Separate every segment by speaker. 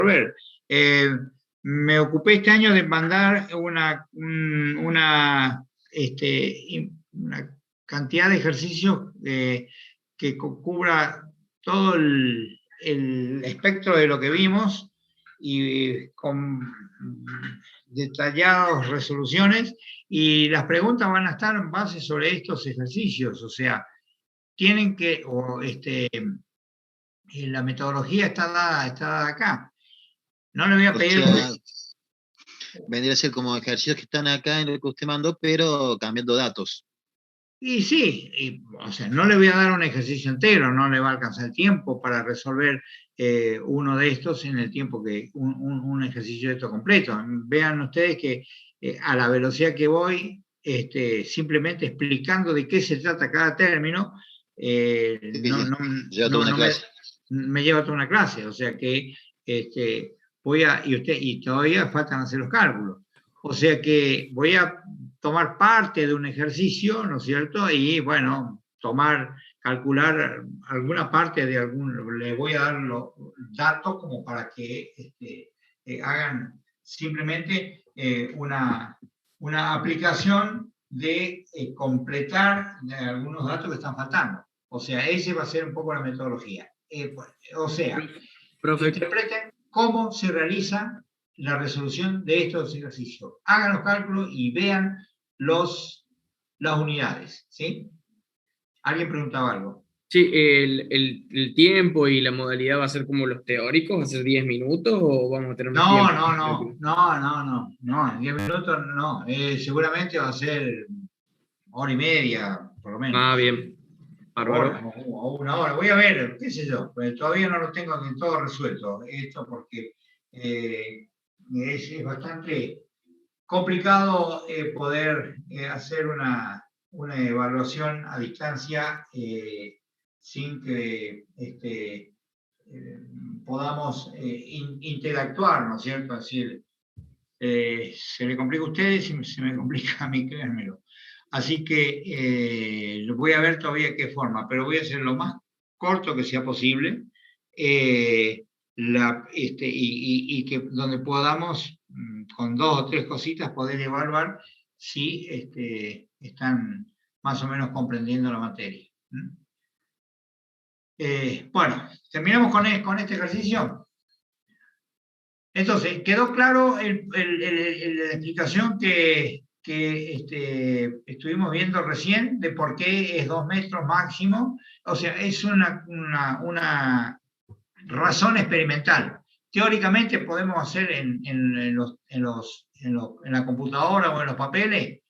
Speaker 1: resolver. Me ocupé este año de mandar una cantidad de ejercicios que cubra todo el espectro de lo que vimos y con detalladas resoluciones, y las preguntas van a estar en base sobre estos ejercicios, o sea, tienen que, la metodología está dada acá. No le voy a pedir...
Speaker 2: Vendría a ser como ejercicios que están acá en lo que usted mandó, pero cambiando datos.
Speaker 1: Y sí, o sea, no le voy a dar un ejercicio entero, no le va a alcanzar el tiempo para resolver uno de estos en el tiempo que un ejercicio de esto completo. Vean ustedes que a la velocidad que voy, simplemente explicando de qué se trata cada término, me lleva toda una clase, o sea que y todavía faltan hacer los cálculos. O sea que voy a tomar parte de un ejercicio, ¿no es cierto? Y bueno, calcular alguna parte de le voy a dar los datos como para que hagan simplemente una aplicación de completar algunos datos que están faltando. O sea, ese va a ser un poco la metodología. O sea, interpreten cómo se realiza la resolución de estos ejercicios. Hagan los cálculos y vean las unidades, ¿sí? ¿Alguien preguntaba algo?
Speaker 3: Sí, el tiempo y la modalidad va a ser como los teóricos, va a ser 10 minutos o vamos a tener más tiempo.
Speaker 1: No, en 10 minutos no, seguramente va a ser hora y media, por lo menos.
Speaker 3: Ah, bien.
Speaker 1: Bárbaro. O una hora, voy a ver, qué sé yo, pues todavía no lo tengo del todo resuelto, esto porque es bastante complicado poder hacer una evaluación a distancia sin que podamos interactuar, ¿no es cierto? Es decir, se le complica a ustedes y se me complica a mí, créanmelo. Así que voy a ver todavía qué forma, pero voy a hacer lo más corto que sea posible y que donde podamos, con 2 o 3 cositas, poder evaluar si están más o menos comprendiendo la materia. Bueno, terminamos con este ejercicio. Entonces, quedó claro la explicación que estuvimos viendo recién de por qué es 2 metros máximo. O sea, es una razón experimental. Teóricamente podemos hacer en la computadora o en los papeles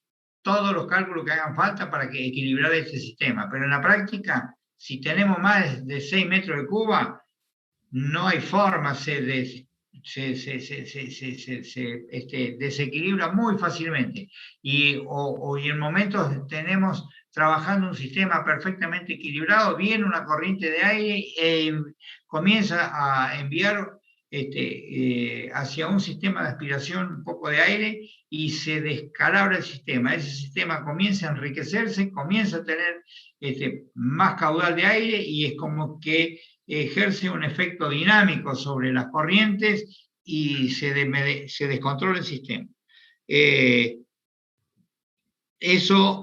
Speaker 1: todos los cálculos que hagan falta para equilibrar este sistema, pero en la práctica, si tenemos más de 6 metros de cuba, no hay forma, se desequilibra muy fácilmente. Y en momentos tenemos trabajando un sistema perfectamente equilibrado, viene una corriente de aire comienza a enviar hacia un sistema de aspiración un poco de aire y se descalabra el sistema. Ese sistema comienza a enriquecerse, comienza a tener más caudal de aire y es como que ejerce un efecto dinámico sobre las corrientes y se descontrola el sistema. Eso,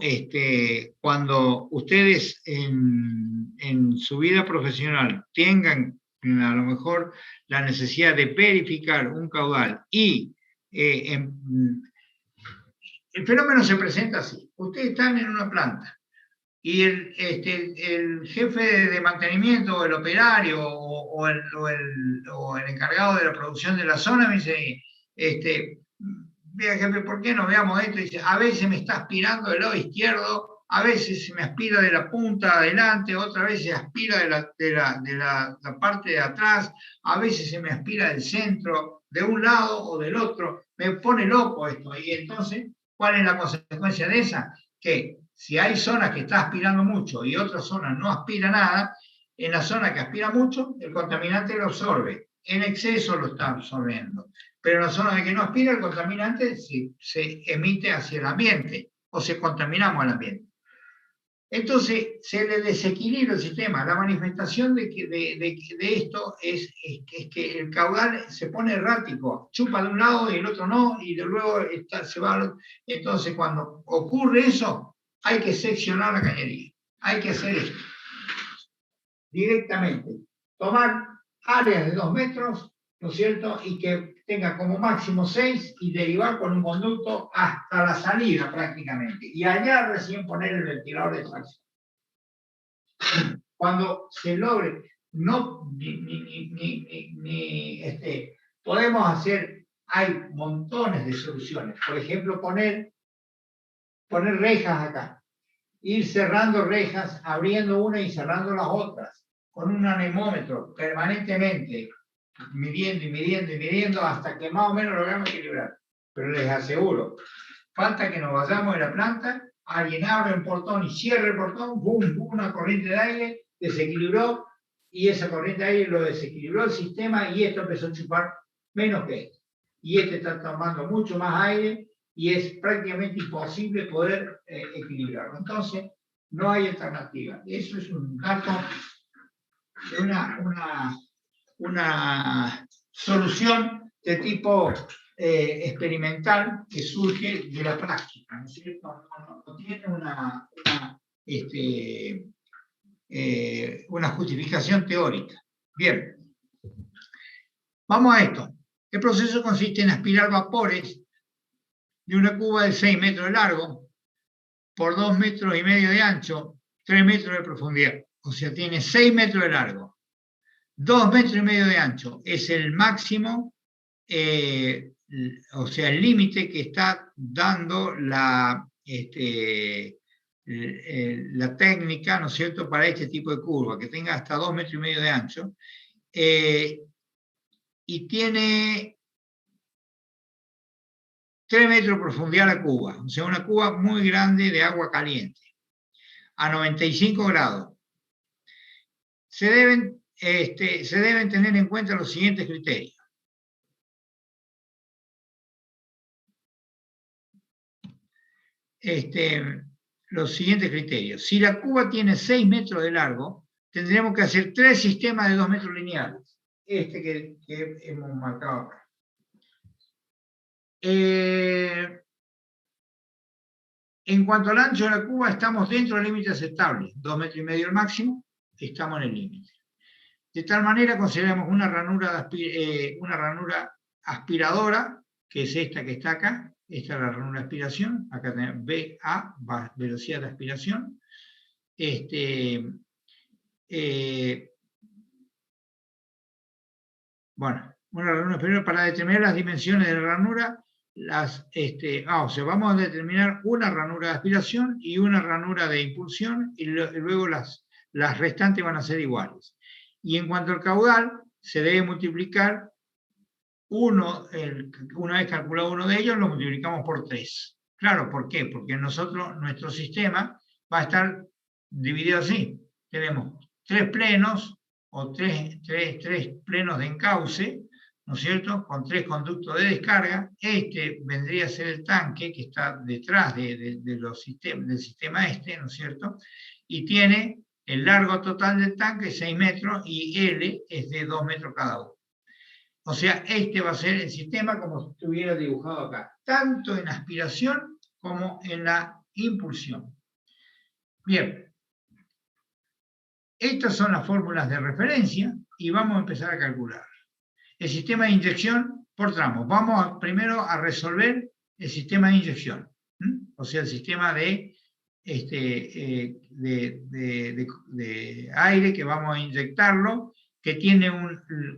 Speaker 1: cuando ustedes en su vida profesional tengan a lo mejor la necesidad de verificar un caudal y el fenómeno se presenta así. Ustedes están en una planta y el jefe de mantenimiento, o el operario, o el encargado de la producción de la zona me dice, vea jefe, ¿por qué no veamos esto? Y dice, a veces me está aspirando del lado izquierdo, a veces se me aspira de la punta adelante, otra vez se aspira de la parte de atrás, a veces se me aspira del centro, de un lado o del otro, me pone loco esto. Y entonces, ¿cuál es la consecuencia de esa? Que si hay zonas que está aspirando mucho y otras zonas no aspira nada, en la zona que aspira mucho, el contaminante lo absorbe. En exceso lo está absorbiendo. Pero en la zona que no aspira, el contaminante se emite hacia el ambiente o se contaminamos al ambiente. Entonces se le desequilibra el sistema. La manifestación de esto es que el caudal se pone errático, chupa de un lado y el otro no, y luego se va al otro. Entonces cuando ocurre eso, hay que seccionar la cañería. Hay que hacer esto. Directamente. Tomar áreas de 2 metros, ¿no es cierto? Y que tenga como máximo 6 y derivar con un conducto hasta la salida prácticamente. Y allá recién poner el ventilador de extracción. Cuando se logre, no, podemos hacer, hay montones de soluciones. Por ejemplo, poner rejas acá. Ir cerrando rejas, abriendo una y cerrando las otras, con un anemómetro permanentemente, midiendo hasta que más o menos logramos equilibrar. Pero les aseguro, falta que nos vayamos de la planta, alguien abre el portón y cierra el portón, ¡bum! Una corriente de aire desequilibró, y esa corriente de aire lo desequilibró el sistema, y esto empezó a chupar menos que esto. Y este está tomando mucho más aire, y es prácticamente imposible poder equilibrarlo. Entonces, no hay alternativa. Eso es un dato de una solución de tipo experimental que surge de la práctica, ¿no es cierto? No tiene una justificación teórica. Bien, vamos a esto. El proceso consiste en aspirar vapores de una cuba de 6 metros de largo por 2,5 metros de ancho, 3 metros de profundidad. O sea, tiene 6 metros de largo, 2,5 metros de ancho. Es el máximo, o sea, el límite que está dando la técnica, ¿no es cierto?, para este tipo de curva, que tenga hasta 2,5 metros de ancho. Y tiene 3 metros de profundidad la cuba, o sea, una cuba muy grande de agua caliente, a 95 grados. Se deben tener en cuenta los siguientes criterios. Los siguientes criterios. Si la cuba tiene 6 metros de largo, tendremos que hacer 3 sistemas de 2 metros lineales. Que hemos marcado acá. En cuanto al ancho de la cuba, estamos dentro del límite aceptable, 2,5 metros el máximo, estamos en el límite. De tal manera consideramos una ranura aspiradora, que es esta que está acá, esta es la ranura de aspiración, acá tenemos VA, velocidad de aspiración. Bueno, una ranura aspiradora para determinar las dimensiones de la ranura. O sea, vamos a determinar una ranura de aspiración y una ranura de impulsión, y luego las restantes van a ser iguales. Y en cuanto al caudal, se debe multiplicar una vez calculado uno de ellos, lo multiplicamos por 3. Claro, ¿por qué? Porque nuestro sistema va a estar dividido así. Tenemos 3 plenos, o tres plenos de encauce, ¿no es cierto?, con 3 conductos de descarga. Vendría a ser el tanque que está detrás del sistema ¿no es cierto?, y tiene el largo total del tanque 6 metros y L es de 2 metros cada uno. O sea, va a ser el sistema como estuviera dibujado acá, tanto en aspiración como en la impulsión. Bien, estas son las fórmulas de referencia y vamos a empezar a calcular. El sistema de inyección por tramos. Vamos primero a resolver el sistema de inyección, o sea, el sistema de aire que vamos a inyectarlo, que tiene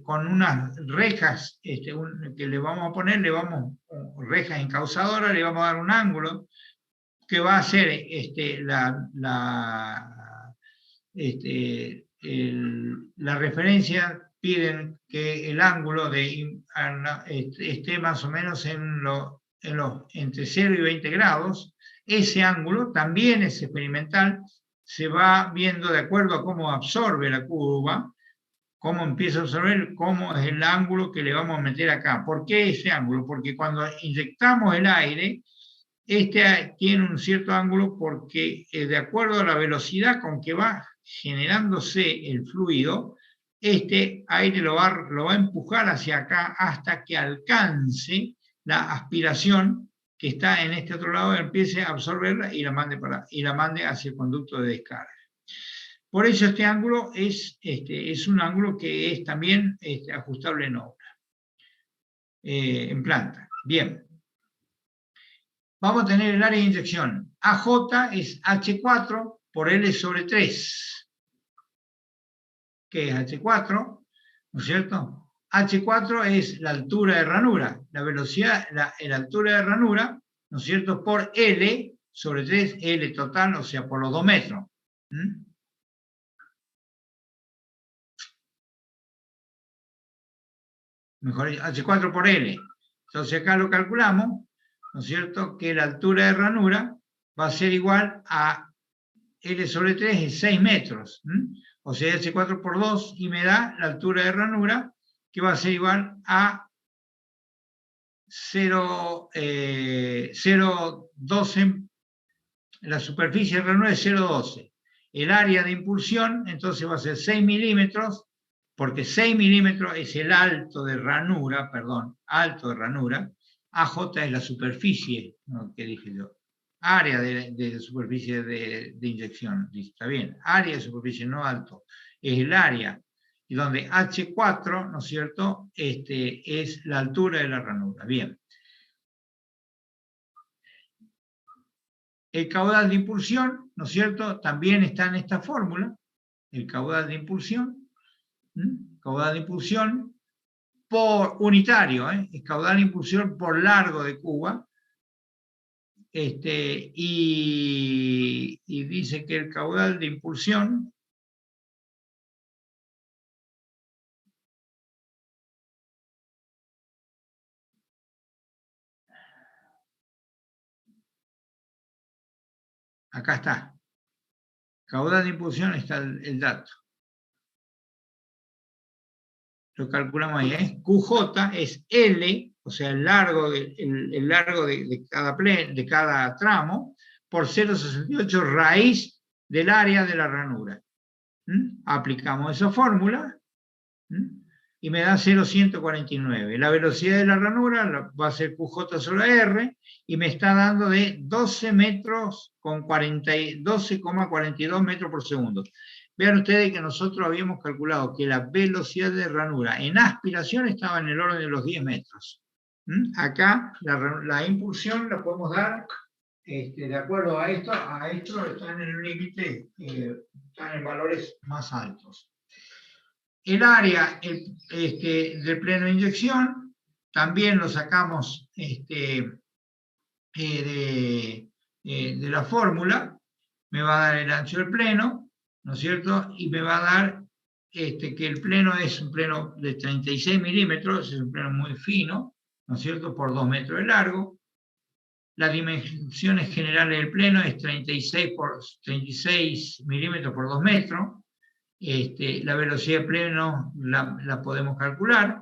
Speaker 1: con unas rejas que le vamos a poner, rejas encauzadoras, le vamos a dar un ángulo que va a ser la referencia. Piden que el ángulo esté más o menos entre 0 y 20 grados. Ese ángulo también es experimental, se va viendo de acuerdo a cómo absorbe la cuba, cómo empieza a absorber, cómo es el ángulo que le vamos a meter acá. ¿Por qué ese ángulo? Porque cuando inyectamos el aire, este tiene un cierto ángulo porque de acuerdo a la velocidad con que va generándose el fluido, este aire lo va a empujar hacia acá hasta que alcance la aspiración que está en este otro lado, empiece a absorberla y la mande hacia el conducto de descarga. Por eso este ángulo es un ángulo que es también ajustable en obra, en planta. Bien. Vamos a tener el área de inyección. AJ es H4 por L sobre 3. ¿Qué es H4? ¿No es cierto? H4 es la altura de ranura, la velocidad, la altura de ranura, ¿no es cierto? Por L sobre 3, L total, o sea, por los 2 metros. ¿Mm? Mejor dicho, H4 por L. Entonces acá lo calculamos, ¿no es cierto? Que la altura de ranura va a ser igual a L sobre 3 es 6 metros. O sea, H4 por 2 y me da la altura de ranura que va a ser igual a 0,12. La superficie de ranura es 0,12. El área de impulsión entonces va a ser 6 milímetros, porque 6 milímetros es el alto de ranura, alto de ranura. AJ es la superficie, ¿no? Que dije yo. Área de superficie de inyección, está bien. Área de superficie, no alto. Es el área. Y donde H4, ¿no es cierto? Es la altura de la ranura. Bien. El caudal de impulsión, ¿no es cierto? También está en esta fórmula. El caudal de impulsión. Caudal de impulsión por unitario, es caudal de impulsión por largo de Cuba. Y dice que el caudal de impulsión acá está. Caudal de impulsión está el dato. Lo calculamos ahí, QJ es L, o sea, el largo de cada tramo, por 0,68 raíz del área de la ranura. Aplicamos esa fórmula y me da 0,149. La velocidad de la ranura va a ser QJ sobre R y me está dando de 12 metros con 12,42 metros por segundo. Vean ustedes que nosotros habíamos calculado que la velocidad de ranura en aspiración estaba en el orden de los 10 metros. Acá la impulsión la podemos dar de acuerdo a esto están en el límite, están en valores más altos. El área del pleno de inyección también lo sacamos de la fórmula, me va a dar el ancho del pleno, ¿no es cierto? Y me va a dar que el pleno es un pleno de 36 milímetros, es un pleno muy fino, ¿no es cierto? Por 2 metros de largo. Las dimensiones generales del pleno es 36 milímetros por 2 metros. La velocidad de pleno la podemos calcular.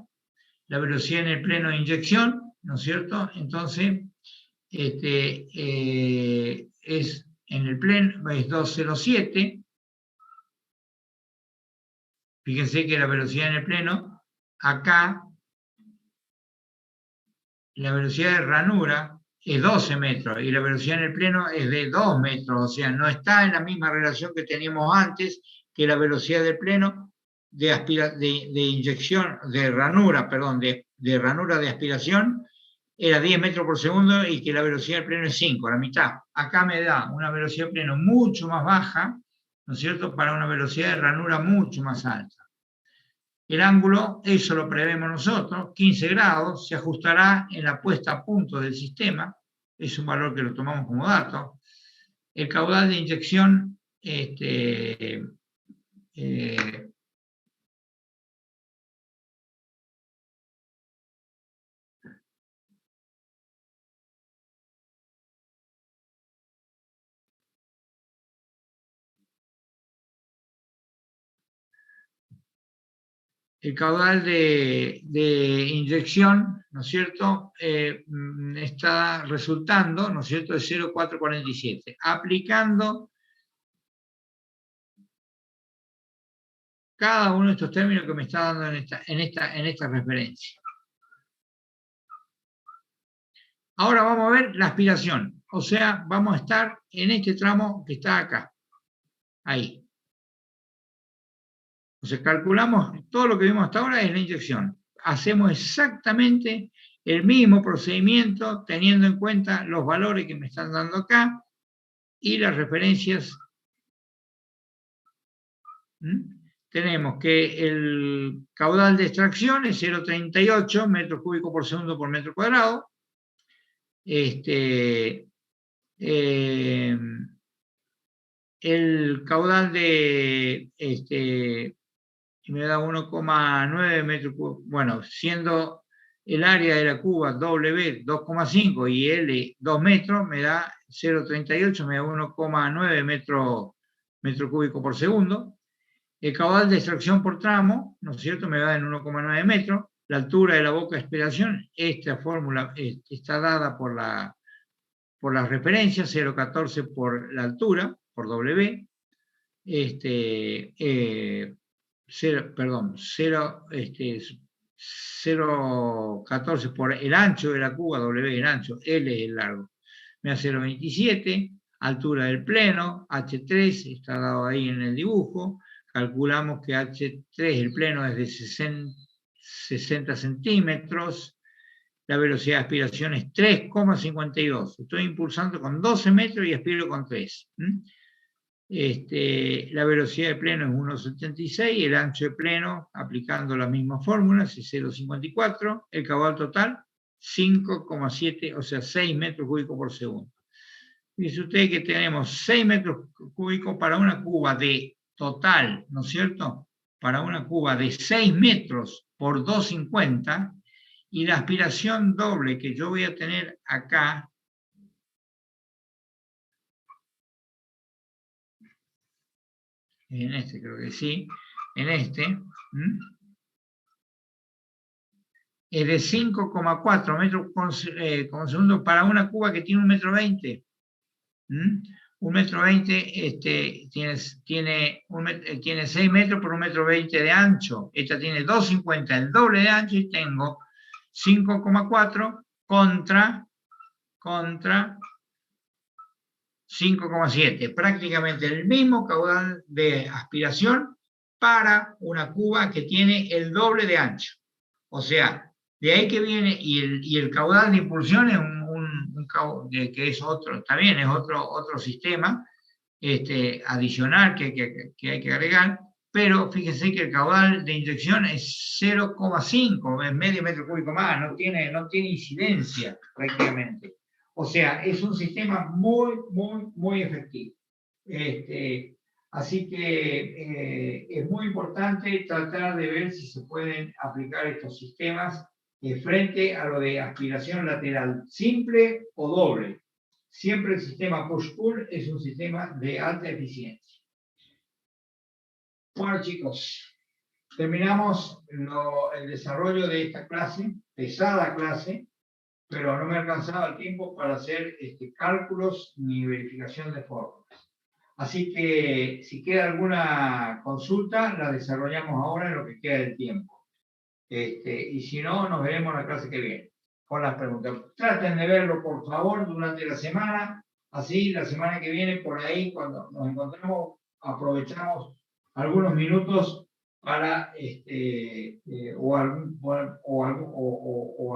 Speaker 1: La velocidad en el pleno de inyección, ¿no es cierto? Entonces, es en el pleno, es 207. Fíjense que la velocidad en el pleno, acá, la velocidad de ranura es 12 metros y la velocidad en el pleno es de 2 metros, o sea, no está en la misma relación que teníamos antes, que la velocidad del pleno de inyección, de ranura, perdón, de ranura de aspiración, era 10 metros por segundo y que la velocidad del pleno es 5, la mitad. Acá me da una velocidad de pleno mucho más baja, ¿no es cierto?, para una velocidad de ranura mucho más alta. El ángulo, eso lo prevemos nosotros, 15 grados, se ajustará en la puesta a punto del sistema, es un valor que lo tomamos como dato. El caudal de inyección, caudal de inyección, ¿no es cierto?, está resultando, ¿no es cierto?, de 0,447. Aplicando cada uno de estos términos que me está dando en esta referencia. Ahora vamos a ver la aspiración, o sea, vamos a estar en este tramo que está acá, ahí. O sea, calculamos todo lo que vimos hasta ahora es la inyección. Hacemos exactamente el mismo procedimiento teniendo en cuenta los valores que me están dando acá y las referencias. Tenemos que el caudal de extracción es 0,38 metros cúbicos por segundo por metro cuadrado. El caudal de me da 1,9 metros cúbicos, bueno, siendo el área de la cuba W 2,5 y L 2 metros, me da 0,38, me da 1,9 metro cúbico por segundo. El caudal de extracción por tramo, ¿no es cierto?, me da en 1,9 metros. La altura de la boca de aspiración, esta fórmula está dada por las referencias, 0,14 por la altura, por W, 0,14 por el ancho de la cuba, W el ancho, L es el largo, me da 0,27, altura del pleno, H3 está dado ahí en el dibujo, calculamos que H3, el pleno es de 60 centímetros, la velocidad de aspiración es 3,52, estoy impulsando con 12 metros y aspiro con 3. La velocidad de pleno es 1,76, el ancho de pleno, aplicando la misma fórmula, es 0,54, el caudal total, 5,7, o sea, 6 metros cúbicos por segundo. Dice usted que tenemos 6 metros cúbicos para una cuba de total, ¿no es cierto?, para una cuba de 6 metros por 2,50, y la aspiración doble que yo voy a tener acá, en este creo que sí, en este, es de 5,4 metros por segundo para una cuba que tiene 1,20 m. 1,20 m tiene 6 metros por 1,20 m de ancho. Esta tiene 2,50, el doble de ancho, y tengo 5,4 contra 5,7, prácticamente el mismo caudal de aspiración para una cuba que tiene el doble de ancho. O sea, de ahí que viene, y el caudal de impulsión es un que es otro, también es otro sistema adicional que hay que agregar, pero fíjense que el caudal de inyección es 0,5, es medio metro cúbico más, no tiene incidencia prácticamente. O sea, es un sistema muy, muy, muy efectivo. Así que es muy importante tratar de ver si se pueden aplicar estos sistemas frente a lo de aspiración lateral, simple o doble. Siempre el sistema push-pull es un sistema de alta eficiencia. Bueno, chicos, terminamos el desarrollo de esta clase, pesada clase, pero no me alcanzaba el tiempo para hacer cálculos ni verificación de fórmulas. Así que si queda alguna consulta, la desarrollamos ahora en lo que queda del tiempo. Y si no, nos veremos la clase que viene con las preguntas. Traten de verlo, por favor, durante la semana. Así, la semana que viene, por ahí, cuando nos encontramos, aprovechamos algunos minutos para, o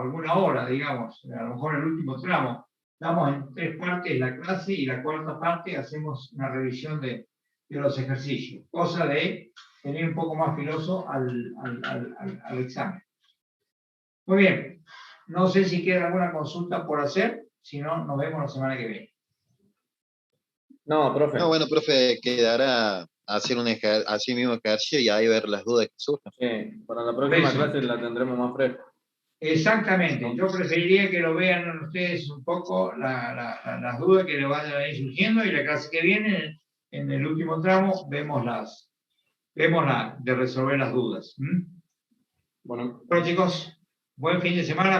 Speaker 1: alguna hora, digamos, a lo mejor el último tramo. Damos en 3 partes la clase y la 4ª parte hacemos una revisión de los ejercicios. Cosa de tener un poco más filoso al examen. Muy bien. No sé si queda alguna consulta por hacer. Si no, nos vemos la semana que viene.
Speaker 4: No, profe.
Speaker 2: No, bueno, profe, quedará hacer así mismo ejercicio y ahí ver las dudas que surjan.
Speaker 4: Sí, para la próxima clase la tendremos más fresca.
Speaker 1: Exactamente. Yo preferiría que lo vean ustedes un poco, las dudas que le vayan a ir surgiendo, y la clase que viene, en el último tramo, vemos de resolver las dudas.
Speaker 4: Bueno.
Speaker 1: Bueno, chicos, buen fin de semana.